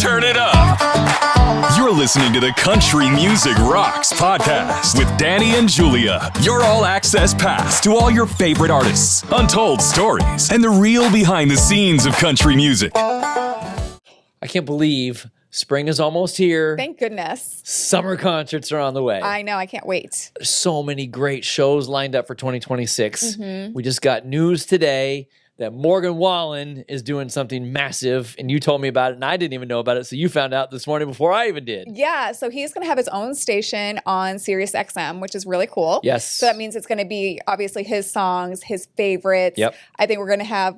Turn it up. You're listening to the Country Music Rocks podcast with Danny and Julia. Your all-access pass to all your favorite artists, untold stories, and the real behind-the-scenes of country music. I can't believe spring is almost here. Thank goodness. Summer concerts are on the way. I know. I can't wait. So many great shows lined up for 2026. We just got news today that Morgan Wallen is doing something massive, and you told me about it, and I didn't even know about it, so you found out this morning before I even did. Yeah, so he's going to have his own station on SiriusXM, which is really cool. Yes. So that means it's going to be obviously his songs, his favorites. Yep. I think we're going to have,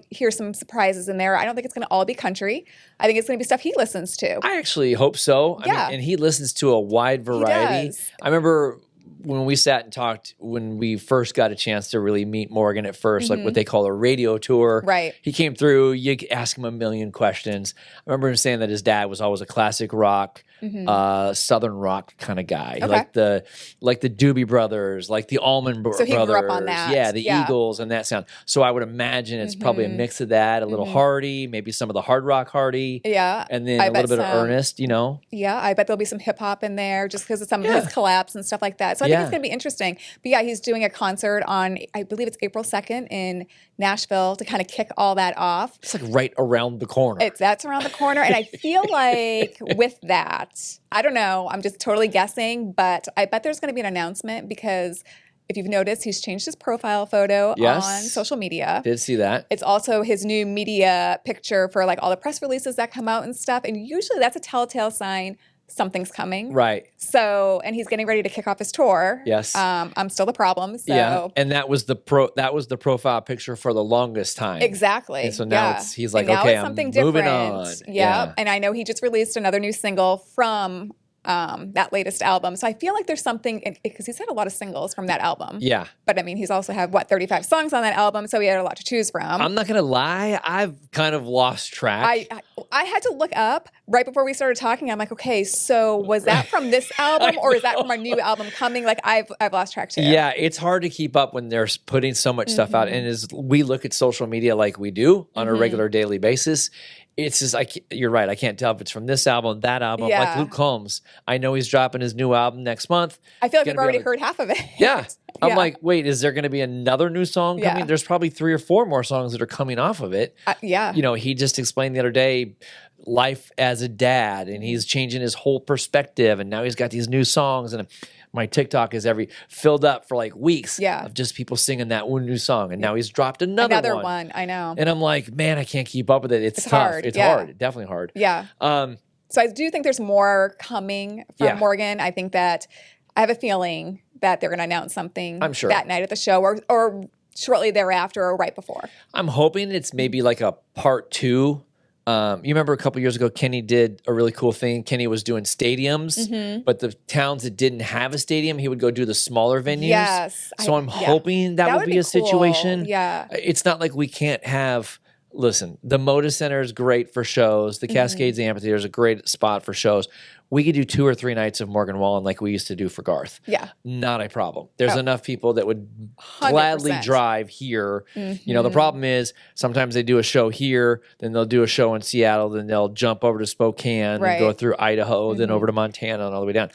hear some surprises in there. I don't think it's going to all be country. I think it's going to be stuff he listens to. I actually hope so. Yeah. I mean, and he listens to a wide variety. He does. I remember when we sat and talked, when we first got a chance to really meet Morgan at first, like what they call a radio tour. Right. He came through, you ask him a million questions. I remember him saying that his dad was always a classic rock, Southern rock kind of guy. Okay. Like the Doobie Brothers, like the Allman Brothers. So he grew up on that. Yeah, the Eagles and that sound. So I would imagine it's probably a mix of that, a little Hardy, maybe some of the hard rock Hardy. Yeah. And then a little bit of Ernest, Yeah, I bet there'll be some hip hop in there just because of some of his collabs and stuff like that. So I think it's going to be interesting. But yeah, he's doing a concert on, I believe it's April 2nd in Nashville to kind of kick all that off. It's like right around the corner. That's around the corner. And I feel like with that, I don't know, I'm just totally guessing, but I bet there's going to be an announcement because if you've noticed, he's changed his profile photo on social media. Did see that. It's also his new media picture for like all the press releases that come out and stuff. And usually that's a telltale sign something's coming. Right. So, and he's getting ready to kick off his tour. Yes. I'm still the problem. So. Yeah. And that was the profile picture for the longest time. Exactly. And so now he's like, and now okay, it's I'm something moving different. on. Yeah. And I know he just released another new single from that latest album. So I feel like there's something, because he's had a lot of singles from that album. Yeah. But I mean, he's also had, 35 songs on that album. So he had a lot to choose from. I'm not going to lie. I've kind of lost track. I had to look up right before we started talking. I'm like, okay, so was that from this album or is that from our new album coming? Like I've lost track too. Yeah, it's hard to keep up when they're putting so much stuff out. And as we look at social media like we do on a regular daily basis, it's just you're right. I can't tell if it's from this album, that album. Yeah. Like Luke Combs, I know he's dropping his new album next month. I feel like I've already heard half of it. Yeah. I'm like, wait, is there going to be another new song coming? Yeah. There's probably 3 or 4 more songs that are coming off of it. Yeah. He just explained the other day life as a dad, and he's changing his whole perspective, and now he's got these new songs, and my TikTok is filled up for like weeks of just people singing that one new song, and now he's dropped another one. I know. And I'm like, man, I can't keep up with it. It's tough. Hard. It's hard. Definitely hard. Yeah. So I do think there's more coming from Morgan. I think that I have a feeling that they're going to announce something I'm sure. that night at the show or shortly thereafter or right before. I'm hoping it's maybe like a part 2. You remember a couple years ago, Kenny did a really cool thing. Kenny was doing stadiums, but the towns that didn't have a stadium, he would go do the smaller venues. Yes. So I'm hoping that would be a cool. situation. Yeah. It's not like we can't have, listen, the Moda Center is great for shows. The Cascades Amphitheater is a great spot for shows. We could do 2 or 3 nights of Morgan Wallen like we used to do for Garth. Yeah. Not a problem. There's enough people that would 100%. gladly drive here. The problem is sometimes they do a show here, then they'll do a show in Seattle, then they'll jump over to Spokane and go through Idaho, then over to Montana and all the way down.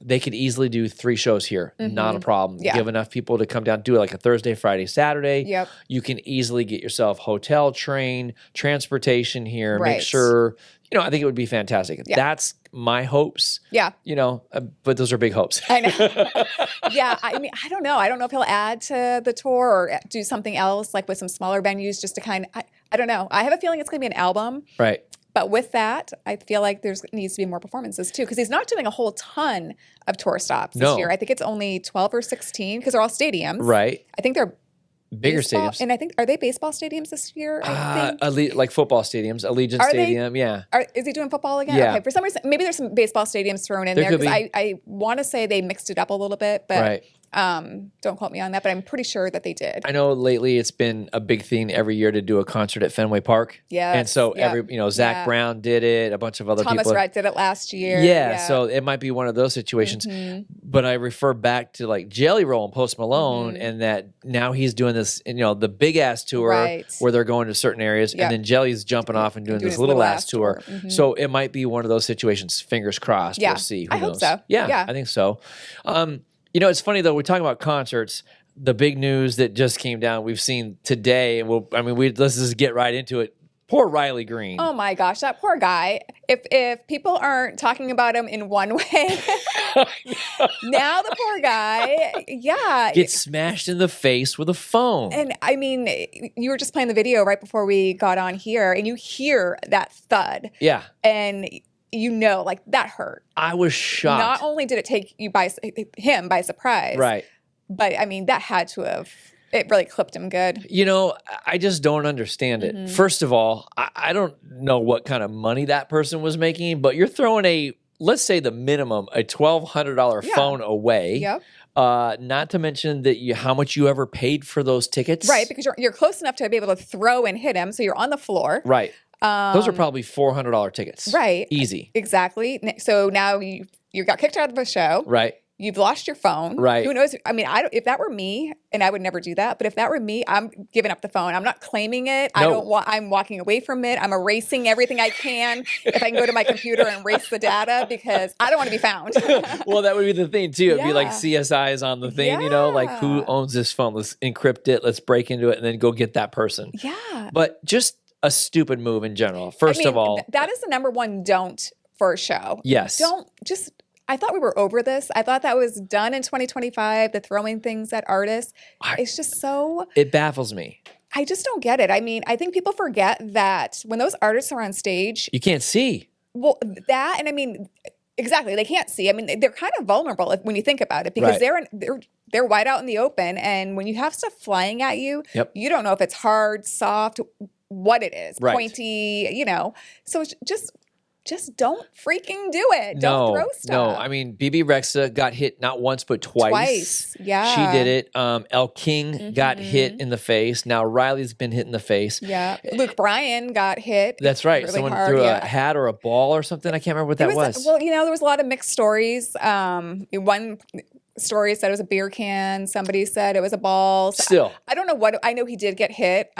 They could easily do 3 shows here. Not a problem. Yeah. Give enough people to come down, do it like a Thursday, Friday, Saturday. Yep. You can easily get yourself hotel, train, transportation here. Right. Make sure, I think it would be fantastic. Yeah. That's my hopes. Yeah. But those are big hopes. I know. Yeah. I mean, I don't know. I don't know if he'll add to the tour or do something else like with some smaller venues just to I don't know. I have a feeling it's going to be an album. Right. But with that, I feel like there needs to be more performances too, because he's not doing a whole ton of tour stops this year. I think it's only 12 or 16 because they're all stadiums. Right. I think they're bigger baseball, stadiums. And I think, are they baseball stadiums this year? I think. Like football stadiums, Allegiant Stadium, yeah. Is he doing football again? Yeah. Okay. For some reason, maybe there's some baseball stadiums thrown in there because I want to say they mixed it up a little bit, but Don't quote me on that, but I'm pretty sure that they did. I know lately it's been a big thing every year to do a concert at Fenway Park. Yeah. And so Zach Brown did it, a bunch of other Thomas people. Rhett did it last year. Yeah, so it might be one of those situations. But I refer back to like Jelly Roll and Post Malone, and that now he's doing this, the big ass tour where they're going to certain areas, and then Jelly's jumping off and doing this little ass tour. So it might be one of those situations. Fingers crossed. Yeah. We'll see. Who I knows? hope so. Yeah, I think so. It's funny though. We're talking about concerts. The big news that just came down, we've seen today, and let's just get right into it. Poor Riley Green. Oh my gosh, that poor guy. If people aren't talking about him in one way, now the poor guy, gets smashed in the face with a phone. And I mean, you were just playing the video right before we got on here, and you hear that thud. Yeah. And like that hurt. I was shocked. Not only did it take him by surprise, right? But I mean, that had to have. It really clipped him good. I just don't understand it. First of all, I don't know what kind of money that person was making, but you're throwing let's say the minimum, a $1,200 phone away. Yep. Not to mention that how much you ever paid for those tickets. Right, because you're close enough to be able to throw and hit him, so you're on the floor. Right. Those are probably $400 tickets. Right. Easy. Exactly. So now you got kicked out of the show. Right. You've lost your phone. Right. Who knows? I mean, if that were me, and I would never do that, but if that were me, I'm giving up the phone. I'm not claiming it. No. I'm walking away from it. I'm erasing everything I can. If I can go to my computer and erase the data, because I don't want to be found. Well, that would be the thing too. It'd be like CSI is on the thing, like who owns this phone? Let's encrypt it. Let's break into it and then go get that person. Yeah. But just a stupid move in general. First of all, that is the number one don't for a show. Yes. I thought we were over this. I thought that was done in 2025, the throwing things at artists. It's just so... It baffles me. I just don't get it. I mean, I think people forget that when those artists are on stage... You can't see. Well, that, and I mean, exactly, they can't see. I mean, they're kind of vulnerable when you think about it, because they're wide out in the open, and when you have stuff flying at you, you don't know if it's hard, soft, what it is, pointy, So it's just don't freaking do it. Don't throw stuff. No, I mean, BB Rexa got hit not once but twice. Yeah. She did it. El King got hit in the face. Now Riley's been hit in the face. Yeah. Luke Bryan got hit. That's right. Really Someone hard, threw a hat or a ball or something. I can't remember what that was. Well, there was a lot of mixed stories. One story said it was a beer can. Somebody said it was a ball. So Still. I don't know I know he did get hit.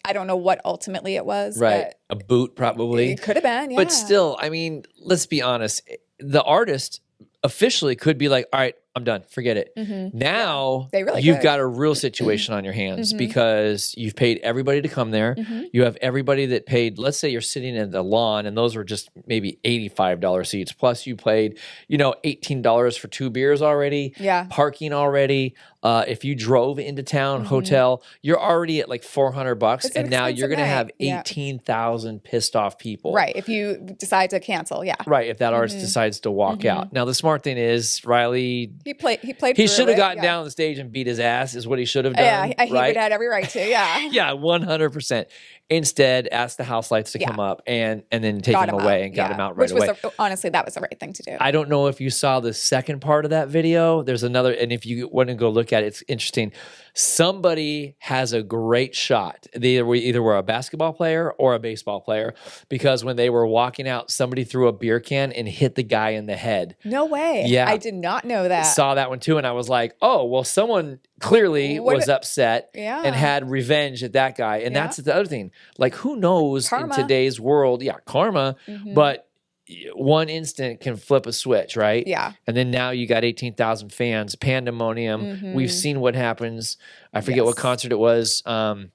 I don't know what ultimately it was. Right. A boot, probably. It could have been, yeah. But still, I mean, let's be honest. The artist officially could be like, all right, I'm done. Forget it. Now, you've got a real situation on your hands because you've paid everybody to come there. You have everybody that paid, let's say you're sitting in the lawn, and those were just maybe $85 seats. Plus you paid, $18 for 2 beers already. Yeah. Parking already. If you drove into town, hotel, you're already at like $400, and now you're going to have 18,000 pissed off people. Right. If you decide to cancel, Right. If that artist decides to walk out. Now the smart thing is Riley. He played. He should have gotten down on the stage and beat his ass. Is what he should have done. Yeah, he would have had every right to. Yeah. Yeah, 100%. Instead, asked the house lights to come up and then take him away and got him out right away. Honestly, that was the right thing to do. I don't know if you saw the second part of that video. There's another, and if you want to go look at it, it's interesting. Somebody has a great shot. They either were a basketball player or a baseball player, because when they were walking out, somebody threw a beer can and hit the guy in the head. No way. Yeah. I did not know that. Saw that one too, and I was like, oh, well, someone clearly was upset and had revenge at that guy. And that's the other thing. Like, who knows in today's world? Yeah, karma. But one instant can flip a switch, right? Yeah. And then now you got 18,000 fans, pandemonium. We've seen what happens. I forget what concert it was. A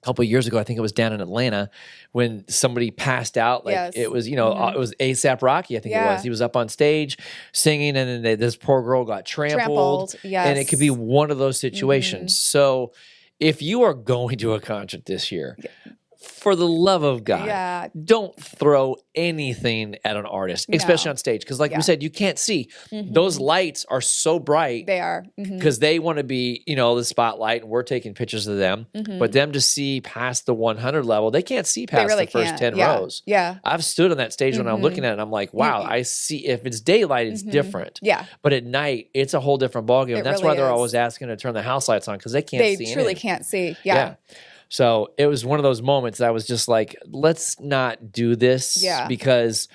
couple of years ago, I think it was down in Atlanta, when somebody passed out. Like it was, it was A$AP Rocky, I think it was. He was up on stage singing, and then this poor girl got trampled. And it could be one of those situations. So if you are going to a concert this year, for the love of God, don't throw anything at an artist, especially on stage. Because like we said, you can't see. Those lights are so bright. They are. Because they want to be, the spotlight, and we're taking pictures of them. But them to see past the 100 level, they can't see past the first 10 rows. Yeah. I've stood on that stage when I'm looking at it, and I'm like, wow, I see. If it's daylight, it's different. Yeah. But at night, it's a whole different ballgame. That's really why they're is. always asking to turn the house lights on, because they can't see. They truly can't see. Yeah. So it was one of those moments that I was just like, let's not do this. Yeah. Because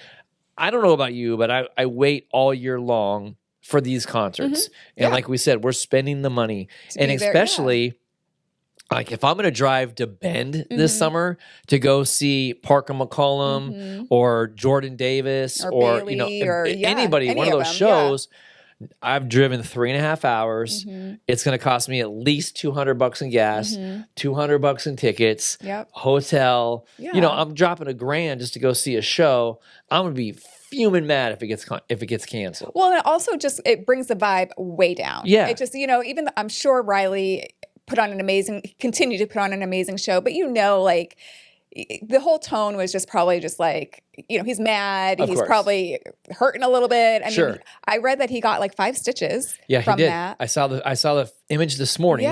I don't know about you, but I wait all year long for these concerts. And like we said, we're spending the money. And especially, like if I'm going to drive to Bend this summer to go see Parker McCollum or Jordan Davis or Bailey or anybody, one of those shows, I've driven 3.5 hours. It's going to cost me at least $200 in gas, $200 in tickets, hotel. I'm dropping $1,000 just to go see a show. I'm going to be fuming mad if it gets canceled. Well, and it also it brings the vibe way down. Yeah, it just even I'm sure Riley continued to put on an amazing show, but like the whole tone was just probably just like, he's mad. He's probably hurting a little bit. I mean, I read that he got like 5 stitches from that. I saw the image this morning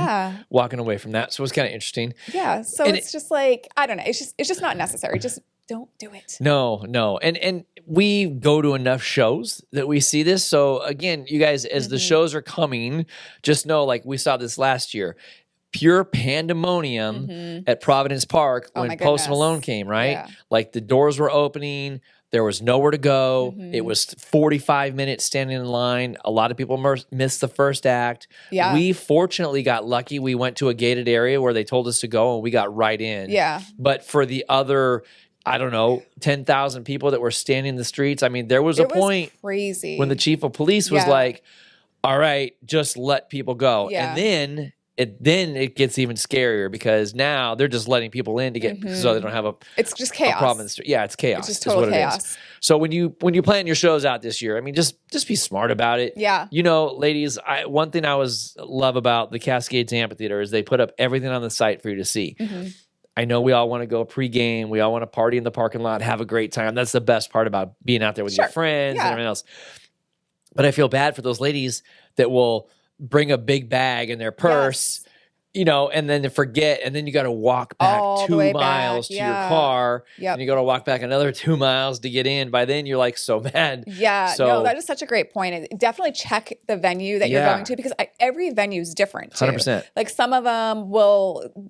walking away from that. So it was kind of interesting. Yeah. So it's just like, I don't know. It's just not necessary. Just don't do it. No. And we go to enough shows that we see this. So again, you guys, as the shows are coming, just know, like we saw this last year, pure pandemonium at Providence Park when Post Malone came, right? Yeah. Like the doors were opening. There was nowhere to go. It was 45 minutes standing in line. A lot of people missed the first act. Yeah. We fortunately got lucky. We went to a gated area where they told us to go, and we got right in. Yeah. But for the other, I don't know, 10,000 people that were standing in the streets, I mean, there was a point crazy when the chief of police was like, all right, just let people go. Yeah. And then it gets even scarier because now they're just letting people in to get so they don't have it's just chaos. A problem in the street. Yeah, it's chaos. It's just total chaos. So when you plan your shows out this year, I mean, just be smart about it. Yeah. Ladies, one thing I love about the Cascades Amphitheater is they put up everything on the site for you to see. I know we all want to go pregame. We all want to party in the parking lot, have a great time. That's the best part about being out there with your friends and everything else. But I feel bad for those ladies that will bring a big bag in their purse, and then they forget, and then you got to walk back all 2 miles to your car, and you got to walk back another 2 miles to get in. By then, you're like so mad. Yeah, no, that is such a great point. Definitely check the venue that you're going to because every venue is different. 100%. Like some of them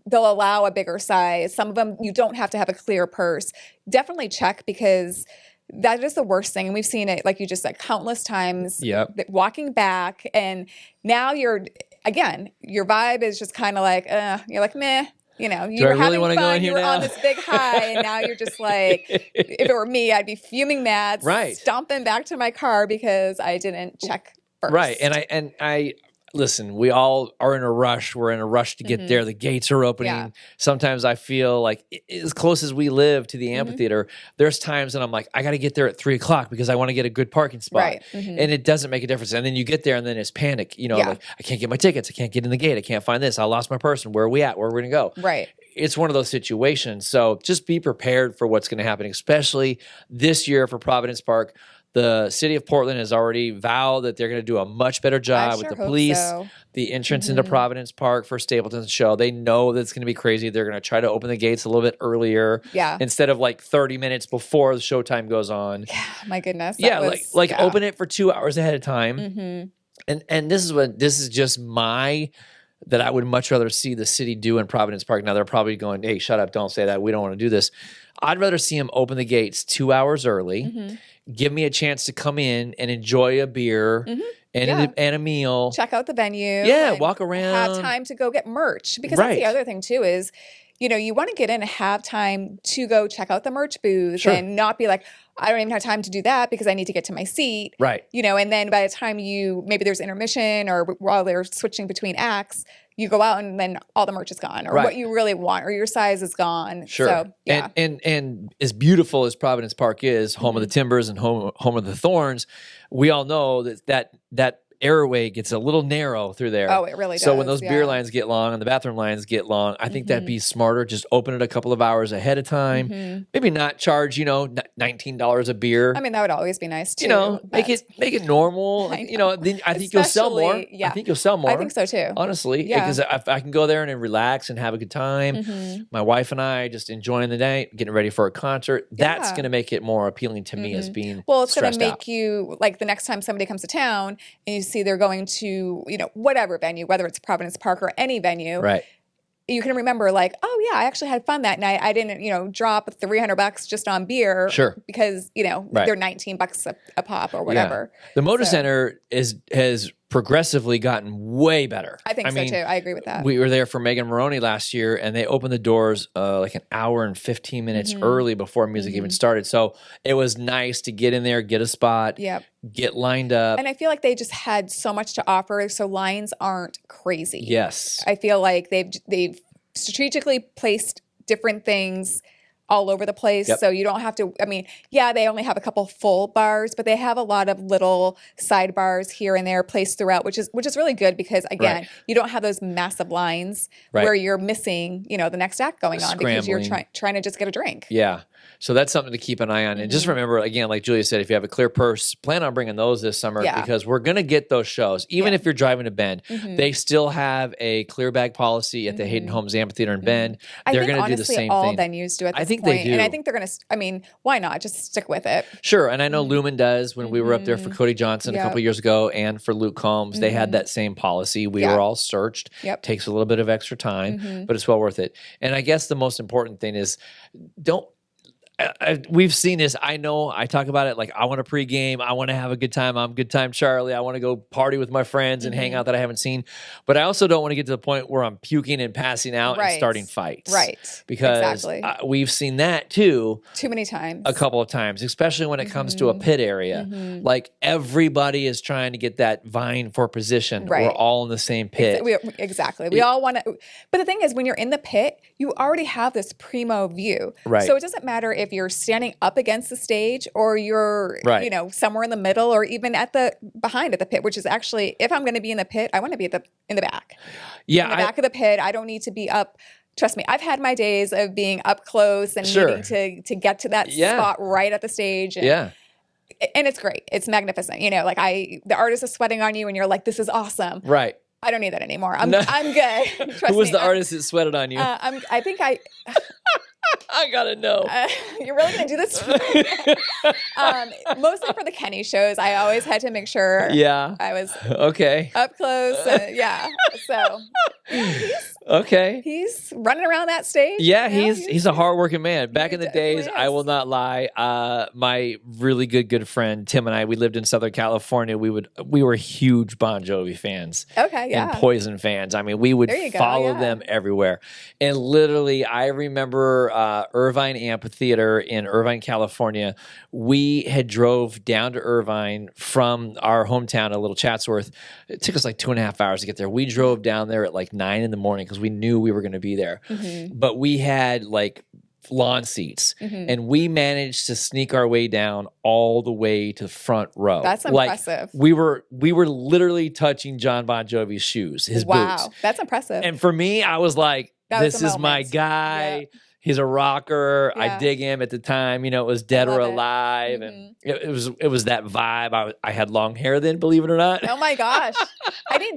they'll allow a bigger size. Some of them you don't have to have a clear purse. Definitely check because that is the worst thing. And we've seen it, like you just said, countless times. Walking back, and now your vibe is just kind of like, you're like, meh. You were having fun, you were on this big high, and now you're just like, if it were me, I'd be fuming mad, stomping back to my car because I didn't check first. Right. And I listen, we all are in a rush. We're in a rush to get there. The gates are opening. Yeah. Sometimes I feel like as close as we live to the amphitheater, there's times that I'm like, I got to get there at 3:00 because I want to get a good parking spot. Right. And it doesn't make a difference. And then you get there and then it's panic. Like I can't get my tickets. I can't get in the gate. I can't find this. I lost my person. Where are we at? Where are we going to go? Right. It's one of those situations. So just be prepared for what's going to happen, especially this year for Providence Park. The city of Portland has already vowed that they're going to do a much better job with the police, the entrance into Providence Park for Stapleton's show. They know that it's going to be crazy. They're going to try to open the gates a little bit earlier instead of like 30 minutes before the showtime goes on. Yeah, my goodness. Open it for 2 hours ahead of time. And this is just that I would much rather see the city do in Providence Park. Now they're probably going, hey, shut up, don't say that. We don't want to do this. I'd rather see them open the gates 2 hours early, give me a chance to come in and enjoy a beer and a meal. Check out the venue. Yeah, walk around. Have time to go get merch. Because that's the other thing too is, you want to get in and have time to go check out the merch booth and not be like, I don't even have time to do that because I need to get to my seat. Right. And then by the time maybe there's intermission or while they're switching between acts, you go out and then all the merch is gone or what you really want or your size is gone. Sure. So, yeah. And as beautiful as Providence Park is, home of the Timbers and home of the Thorns, we all know that airway gets a little narrow through there. Oh, it really does. So when those beer lines get long and the bathroom lines get long, I think that'd be smarter. Just open it a couple of hours ahead of time. Maybe not charge, $19 a beer. I mean, that would always be nice too. Make it normal. Then I think you'll sell more. Yeah. I think you'll sell more. I think so too. Honestly, because if I can go there and relax and have a good time. My wife and I just enjoying the night, getting ready for a concert. That's going to make it more appealing to me as being it's going to make out. You like the next time somebody comes to town and you see they're going to whatever venue, whether it's Providence Park or any venue, right? You can remember like, oh yeah, I actually had fun that night. I didn't drop $300 just on beer, because they're $19 a pop or whatever. Yeah. The Motor Center has progressively gotten way better. I think so too. I agree with that. We were there for Megan Maroney last year, and they opened the doors like an hour and 15 minutes early before music even started. So it was nice to get in there, get a spot, get lined up. And I feel like they just had so much to offer, so lines aren't crazy. Yes. I feel like they've strategically placed different things all over the place. So you don't have to, they only have a couple full bars, but they have a lot of little side bars here and there placed throughout, which is really good because again, you don't have those massive lines where you're missing, the next act going on because you're trying to just get a drink. Yeah. So that's something to keep an eye on. And just remember, again, like Julia said, if you have a clear purse, plan on bringing those this summer because we're going to get those shows. Even if you're driving to Bend, they still have a clear bag policy at the Hayden Homes Amphitheater in Bend. They're going to do the same all thing. Venues do at this I think point. they do. And I think they're going to, why not? Just stick with it. Sure. And I know Lumen does when we were up there for Cody Johnson a couple of years ago and for Luke Combs. They had that same policy. We were all searched. Takes a little bit of extra time, but it's well worth it. And I guess the most important thing is we've seen this. I know I talk about it like I want to pregame. I want to have a good time. I'm good time Charlie. I want to go party with my friends and hang out that I haven't seen. But I also don't want to get to the point where I'm puking and passing out and starting fights. Right. Because we've seen that too. Too many times. A couple of times, especially when it comes to a pit area. Like everybody is trying to get that vying for position. Right. We're all in the same pit. Exactly. We all want to. But the thing is, when you're in the pit, you already have this primo view. Right. So it doesn't matter if you're standing up against the stage or you're, somewhere in the middle or even behind at the pit, which is actually, if I'm going to be in the pit, I want to be in the back. Yeah. In the back of the pit. I don't need to be up. Trust me, I've had my days of being up close and needing to get to that spot right at the stage. And it's great. It's magnificent. The artist is sweating on you and you're like, this is awesome. Right. I don't need that anymore. I'm good. Who was the artist that sweated on you? I think I gotta know. You're really gonna do this? Mostly for the Kenny shows. I always had to make sure. I was up close. So he's running around that stage. Yeah, he's a hardworking man. Back in the days, I will not lie. My really good friend Tim and I, we lived in Southern California. We were huge Bon Jovi fans. And Poison fans. We would follow them everywhere. And literally, I remember Irvine Amphitheater in Irvine, California. We had drove down to Irvine from our hometown, a little Chatsworth. It took us like 2.5 hours to get there. We drove down there at like 9 in the morning because we knew we were going to be there. But we had like lawn seats and we managed to sneak our way down all the way to front row. That's impressive. We were literally touching John Bon Jovi's shoes, his boots. Wow, that's impressive. And for me, I was like, this is my guy. He's a rocker. I dig him at the time. It was Dead or Alive. And it was that vibe. I had long hair then, believe it or not. Oh my gosh.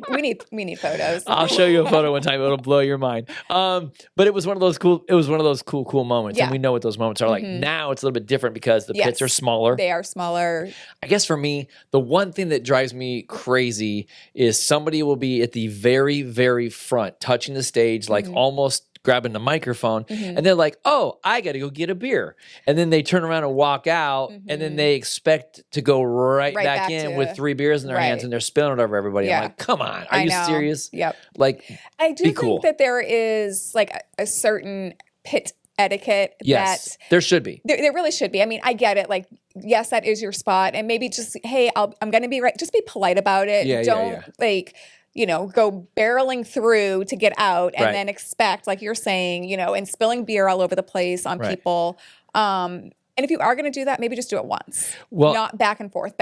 We need photos. I'll show you a photo one time. It'll blow your mind. But it was one of those cool moments. And we know what those moments are like. Now it's a little bit different because the pits are smaller. They are smaller. I guess for me, the one thing that drives me crazy is somebody will be at the very, very front, touching the stage, like almost grabbing the microphone, and they're like, oh, I got to go get a beer. And then they turn around and walk out, and then they expect to go right back in with 3 beers in their hands, and they're spilling it over everybody. I'm like, come on, are you serious? Yep. Like, I do think that there is like a certain pit etiquette that there should be. There really should be. I get it. Like, yes, that is your spot, and maybe just, hey, I'm going to be right. Just be polite about it. Don't go barreling through to get out and then expect, like you're saying, and spilling beer all over the place on people. And if you are going to do that, maybe just do it once. Well, not back and forth,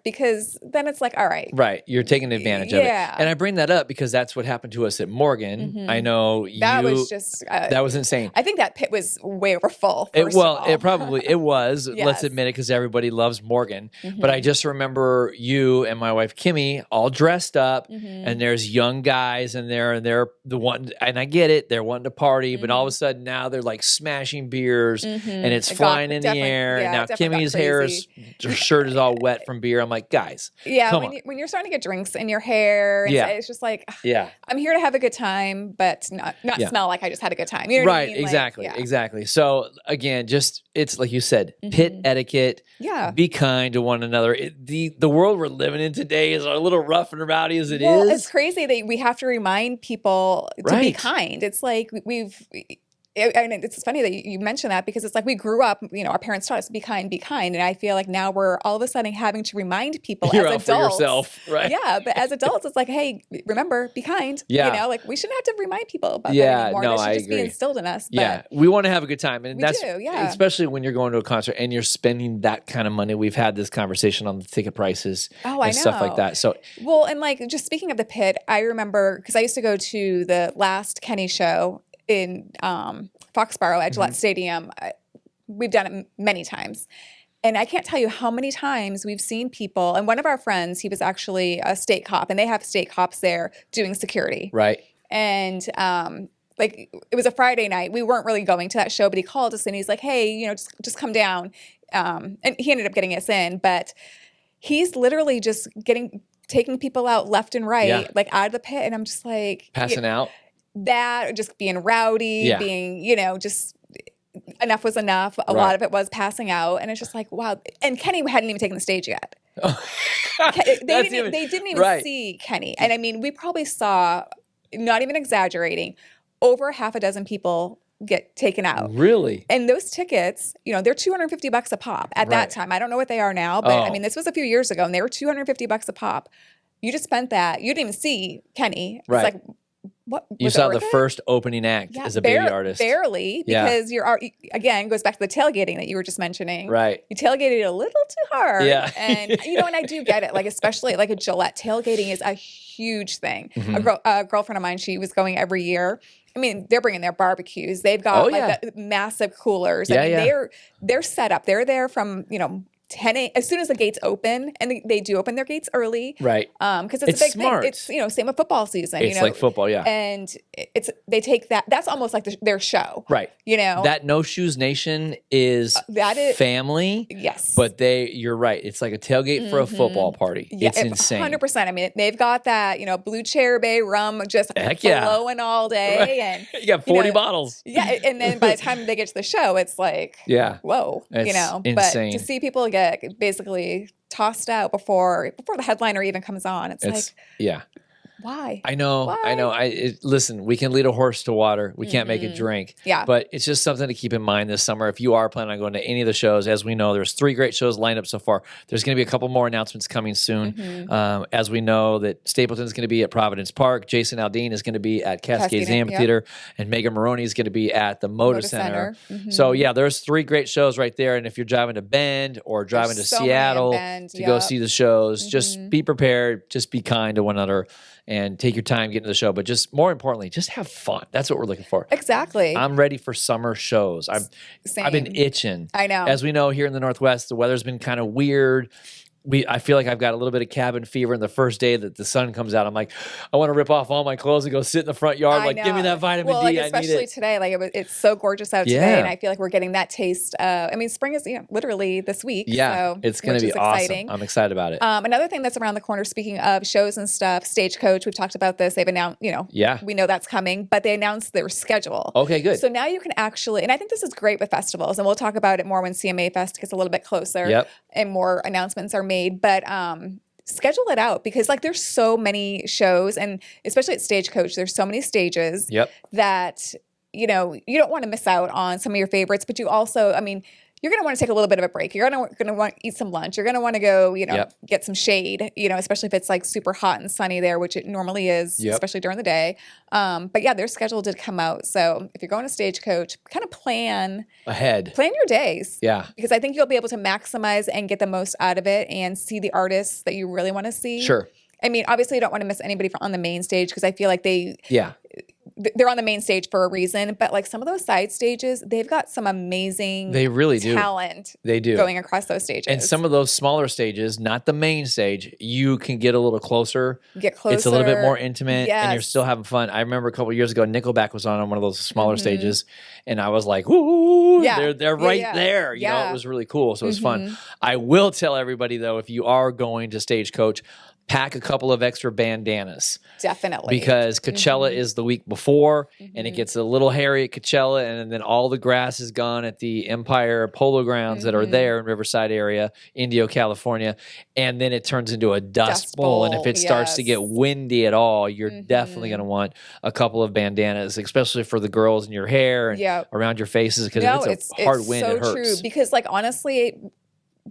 because then it's like, all right. Right. You're taking advantage of it. And I bring that up because that's what happened to us at Morgan. I know that was just... that was insane. I think that pit was way over full, It was. Yes. Let's admit it, because everybody loves Morgan. But I just remember you and my wife, Kimmy, all dressed up, and there's young guys in there, and they're the one, and I get it, they're wanting to party, but all of a sudden now they're like smashing beers, and it's flying in the air. And now Kimmy's her shirt is all wet from beer. I'm like, guys, when you're starting to get drinks in your hair, it's just like, I'm here to have a good time, but not smell like I just had a good time. You know what I mean? Exactly. So again, it's like you said, pit etiquette. Yeah. Be kind to one another. The world we're living in today is a little rough and rowdy as it is. Well, it's crazy that we have to remind people to be kind. It's like and it's funny that you mention that, because it's like we grew up, our parents taught us to be kind. And I feel like now we're all of a sudden having to remind people You're as out adults. For yourself, right? Yeah, but as adults, it's like, hey, remember, be kind. Yeah. Like we shouldn't have to remind people about that anymore. No, that should I just agree. Be instilled in us. But we want to have a good time. And that's do, especially when you're going to a concert and you're spending that kind of money. We've had this conversation on the ticket prices and stuff like that. So and like just speaking of the pit, I remember, because I used to go to the last Kenny show in Foxborough at Gillette Stadium. We've done it many times. And I can't tell you how many times we've seen people, and one of our friends, he was actually a state cop, and they have state cops there doing security. Right. And it was a Friday night. We weren't really going to that show, but he called us and he's like, hey, just come down. And he ended up getting us in, but he's literally just taking people out left and right, like out of the pit. And I'm just like... Passing out. That, just being rowdy, being, just enough was enough. A lot of it was passing out. And it's just like, wow. And Kenny hadn't even taken the stage yet. They didn't even see Kenny. And I mean, we probably saw, not even exaggerating, over half a dozen people get taken out. Really? And those tickets, they're $250 a pop at that time. I don't know what they are now, but I mean, this was a few years ago, and they were $250 a pop. You just spent that. You didn't even see Kenny. It's like, what? You saw the first opening act as a baby artist. Barely, because you're, again, goes back to the tailgating that you were just mentioning. Right. You tailgated a little too hard. Yeah. And, and I do get it. Like, especially like a Gillette, tailgating is a huge thing. A girlfriend of mine, she was going every year. I mean, they're bringing their barbecues. They've got the massive coolers. I mean, they're set up. They're there from, 10 a.m. as soon as the gates open, and they do open their gates early, right? Because it's a big smart. thing. It's same with football season. It's like football, and they take that. That's almost like their show, right? That No Shoes Nation is family, yes. But you're right. It's like a tailgate for a football party. Yeah, it's insane. 100%. I mean, they've got that blue cherry bay rum just flowing all day, right. And you got 40 bottles. Yeah, and then by the time they get to the show, it's like whoa, it's insane. But to see people get basically tossed out before the headliner even comes on, it's like why? I know. Listen, we can lead a horse to water. We can't make it drink. Yeah. But it's just something to keep in mind this summer. If you are planning on going to any of the shows, as we know, there's 3 great shows lined up so far. There's going to be a couple more announcements coming soon. As we know that Stapleton's going to be at Providence Park. Jason Aldean is going to be at Cascades Amphitheater. And Megan Maroney is going to be at the Motor Center. So, there's 3 great shows right there. And if you're driving to Bend or driving to Seattle to go see the shows, just be prepared. Just be kind to one another. And take your time getting to the show, but just more importantly, just have fun. That's what we're looking for. Exactly. I'm ready for summer shows. I've been itching. I know. As we know, here in the Northwest, the weather's been kind of weird. I feel like I've got a little bit of cabin fever, and the first day that the sun comes out, I'm like, I want to rip off all my clothes and go sit in the front yard. Like, give me that vitamin D. Especially today, it's so gorgeous out today, and I feel like we're getting that taste. Spring is literally this week. Yeah, so, it's going to be exciting. Awesome. I'm excited about it. Another thing that's around the corner, speaking of shows and stuff, Stagecoach. We've talked about this. They've announced, we know that's coming, but they announced their schedule. Okay, good. So now you can actually, and I think this is great with festivals, and we'll talk about it more when CMA Fest gets a little bit closer, and more announcements are made, but. Schedule it out, because there's so many shows, and especially at Stagecoach, there's so many stages that you don't want to miss out on some of your favorites, but you also, you're going to want to take a little bit of a break. You're going to want to eat some lunch. You're going to want to go, get some shade, especially if it's like super hot and sunny there, which it normally is, especially during the day. But yeah, their schedule did come out. So if you're going to Stagecoach, kind of plan your days. Yeah. Because I think you'll be able to maximize and get the most out of it and see the artists that you really want to see. Sure. I mean, obviously you don't want to miss anybody on the main stage because I feel like they're on the main stage for a reason, but like some of those side stages, they've got some amazing talent. They do. Going across those stages. And some of those smaller stages, not the main stage, you can get a little closer. Get closer. It's a little bit more intimate and you're still having fun. I remember a couple of years ago, Nickelback was on one of those smaller stages and I was like, ooh, they're right there. You know, it was really cool. So it was fun. I will tell everybody though, if you are going to Stagecoach, pack a couple of extra bandanas. Definitely. Because Coachella is the week before, and it gets a little hairy at Coachella, and then all the grass is gone at the Empire Polo Grounds that are there in Riverside area, Indio, California, and then it turns into a dust bowl. And if it starts to get windy at all, you're definitely going to want a couple of bandanas, especially for the girls in your hair and around your faces, because if it's a hard wind, it hurts. So true. Because like honestly,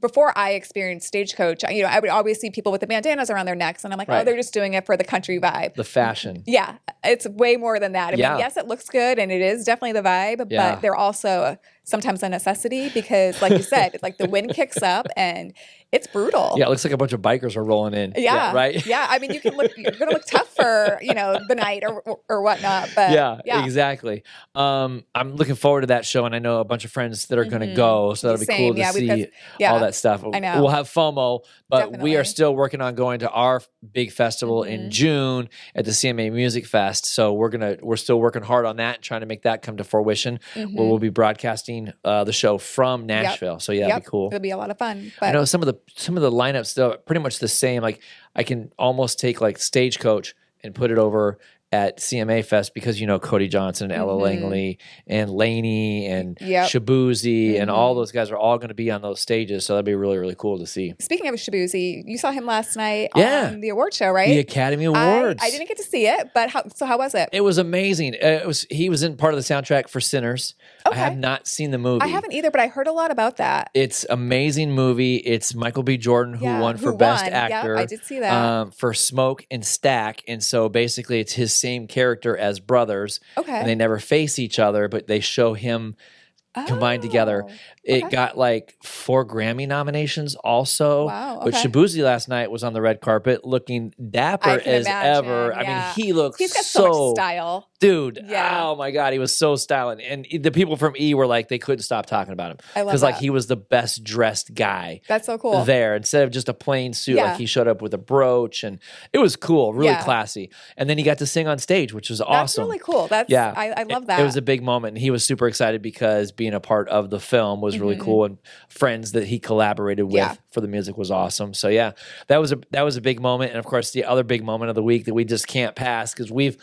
before I experienced Stagecoach, I would always see people with the bandanas around their necks, and I'm like, oh, they're just doing it for the country vibe. The fashion. Yeah, it's way more than that. I mean, yes, it looks good, and it is definitely the vibe, but they're also sometimes a necessity because, like you said, like the wind kicks up and it's brutal. Yeah, it looks like a bunch of bikers are rolling in. Yeah, right? Yeah, I mean, you're going to look tough for, the night or whatnot. But yeah, exactly. I'm looking forward to that show, and I know a bunch of friends that are going to go, so that'll be cool to see all that stuff. I know. We'll have FOMO, but we are still working on going to our big festival in June at the CMA Music Fest. So we're still working hard on that and trying to make that come to fruition, where we'll be broadcasting the show from Nashville. So that'll be cool. It'll be a lot of fun. But I know some of the lineups still pretty much the same. Like I can almost take like Stagecoach and put it over at CMA Fest because Cody Johnson and Ella Langley and Lainey and Shabuzi and all those guys are all going to be on those stages. So that'd be really, really cool to see. Speaking of Shabuzi, you saw him last night on the award show, right? The Academy Awards. I didn't get to see it, but how was it? It was amazing. He was in part of the soundtrack for Sinners. Okay. I have not seen the movie. I haven't either, but I heard a lot about that. It's an amazing movie. It's Michael B. Jordan who won for Best Actor. Yeah, I did see that. For Smoke and Stack. And so basically it's his same character as brothers. Okay. And they never face each other, but they show him combined together. It got like 4 Grammy nominations also. Wow. Okay. But Shabuzi last night was on the red carpet looking dapper as ever. Yeah. I mean, he's got so much style. Dude, oh my God, he was so styling. And the people from E were like, they couldn't stop talking about him. I love that. Because like he was the best dressed guy. That's so cool. There. Instead of just a plain suit, like he showed up with a brooch and it was cool, really classy. And then he got to sing on stage, which was awesome. That's really cool. I love that. It was a big moment. And he was super excited because being a part of the film was really cool, and friends that he collaborated with for the music was awesome. So that was a big moment. And of course the other big moment of the week that we just can't pass because we've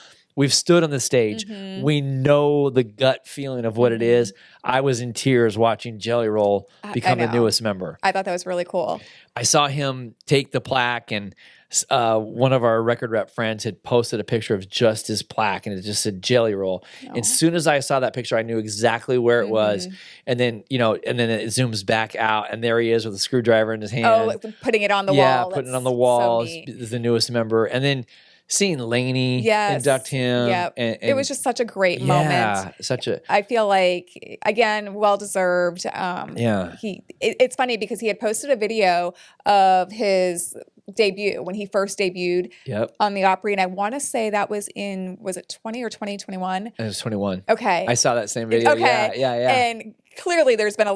stood on the stage. We know the gut feeling of what it is. I was in tears watching Jelly Roll become the newest member. I thought that was really cool. I saw him take the plaque, and one of our record rep friends had posted a picture of just his plaque, and it just said Jelly Roll. And as soon as I saw that picture, I knew exactly where it was. And then, and then it zooms back out, and there he is with a screwdriver in his hand. Oh, putting it on the wall. Yeah, putting it on the wall is the newest member. And then seeing Lainey induct him. Yeah, it was just such a great moment. Yeah, I feel like, again, well-deserved. It's funny because he had posted a video of his debut when he first debuted on the Opry, and I want to say that was it 20 or 2021? It was 21. Okay. I saw that same video. Okay. Yeah. And clearly there's been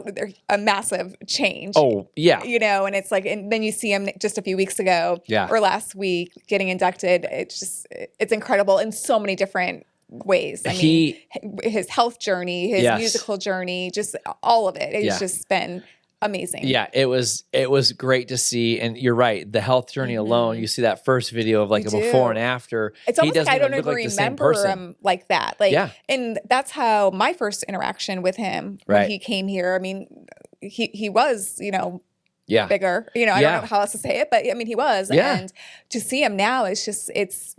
a massive change. Oh, yeah. And it's like, and then you see him just a few weeks ago or last week getting inducted. It's incredible in so many different ways. I mean, his health journey, his musical journey, just all of it. It's just been amazing. Yeah, it was great to see. And you're right, the health journey alone, you see that first video of like a before and after. It's almost like I don't even remember him like that. And that's how my first interaction with him when he came here. I mean, he was, bigger. I don't know how else to say it, but I mean, he was. And to see him now, it's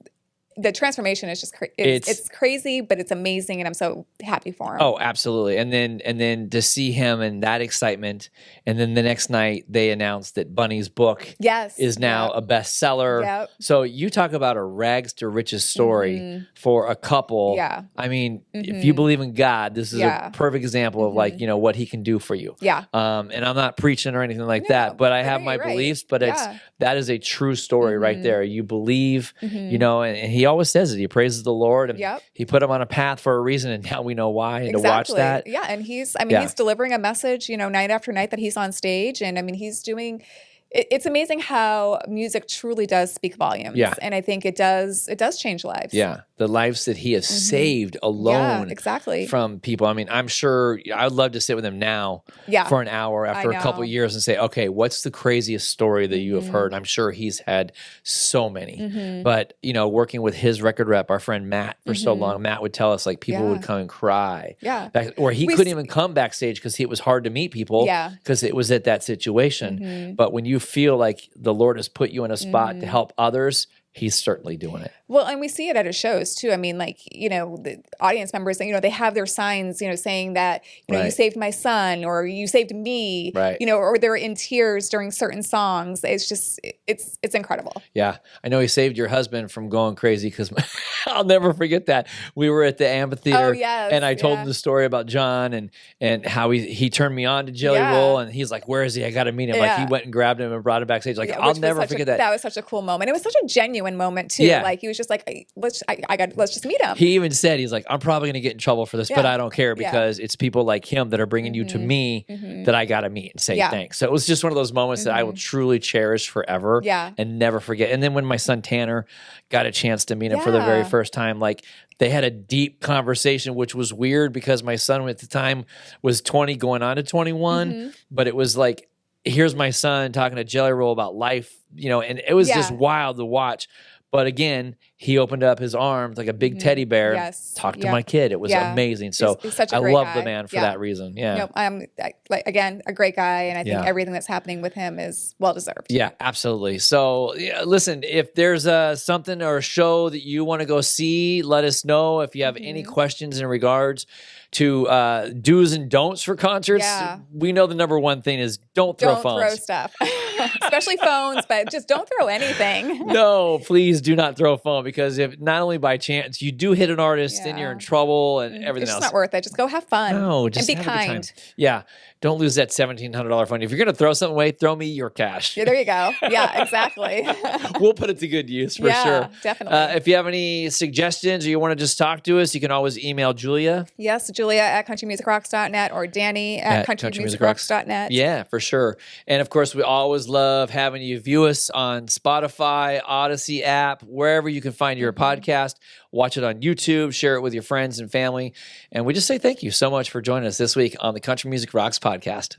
the transformation is just it's crazy, but it's amazing, and I'm so happy for him. Oh, absolutely. And then to see him and that excitement, and then the next night they announced that Bunny's book is now a bestseller. Yep. So you talk about a rags to riches story for a couple. Yeah. I mean, if you believe in God, this is a perfect example of like, you know, what he can do for you. Yeah. And I'm not preaching or anything like that, but I have my beliefs, but that is a true story right there. You believe, you know, and he always says it. He praises the Lord, and he put him on a path for a reason, and now we know why. And to watch that, and he's delivering a message, you know, night after night that he's on stage, and I mean, he's doing. It's amazing how music truly does speak volumes. Yeah. And I think it does change lives. Yeah. The lives that he has saved alone from people. I mean, I'm sure I'd love to sit with him now for an hour after a couple of years and say, okay, what's the craziest story that you have heard? I'm sure he's had so many. But, you know, working with his record rep, our friend Matt, for so long, Matt would tell us like people would come and cry. Yeah. Or he couldn't even come backstage because it was hard to meet people because it was at that situation. But when you feel like the Lord has put you in a spot to help others, he's certainly doing it. Well, and we see it at his shows too. I mean, like, you know, the audience members, you know, they have their signs, you know, saying that, you know, you saved my son, or you saved me, you know, or they're in tears during certain songs. It's just, it's incredible. Yeah. I know he saved your husband from going crazy because I'll never forget that. We were at the amphitheater and I told him the story about John and how he turned me on to Jelly Roll, and he's like, where is he? I got to meet him. Like he went and grabbed him and brought him backstage. Like, I'll never forget that. That was such a cool moment. It was such a genuine moment too. Yeah. Like he was just like, let's just meet him. He even said, he's like, I'm probably going to get in trouble for this, but I don't care because it's people like him that are bringing you to me that I got to meet and say thanks. So it was just one of those moments that I will truly cherish forever and never forget. And then when my son Tanner got a chance to meet him for the very first time, like they had a deep conversation, which was weird because my son at the time was 20 going on to 21, but it was like, here's my son talking to Jelly Roll about life, you know, and it was just wild to watch. But again, he opened up his arms like a big teddy bear, talked to my kid. It was amazing. So he's such a I great love guy. the man for that reason. Yeah. Nope, I'm again a great guy, and I think everything that's happening with him is well deserved. Yeah, absolutely. So listen, if there's something or a show that you want to go see, let us know. If you have any questions in regards to do's and don'ts for concerts, we know the number one thing is don't throw phones. Don't throw stuff, especially phones, but just don't throw anything. No, please do not throw a phone, because if not only by chance you do hit an artist, then you're in trouble and everything else. It's not worth it. Just go have fun. No, just and be kind. Yeah. Don't lose that $1,700 phone. If you're going to throw something away, throw me your cash. Yeah, there you go. Yeah, exactly. We'll put it to good use for sure. Yeah, definitely. If you have any suggestions or you want to just talk to us, you can always email Julia. Yes, Julia at countrymusicrocks.net or Danny at countrymusicrocks.net. Yeah, for sure. And of course, we always love having you view us on Spotify, Odyssey app, wherever you can find your podcast. Watch it on YouTube, share it with your friends and family. And we just say thank you so much for joining us this week on the Country Music Rocks podcast.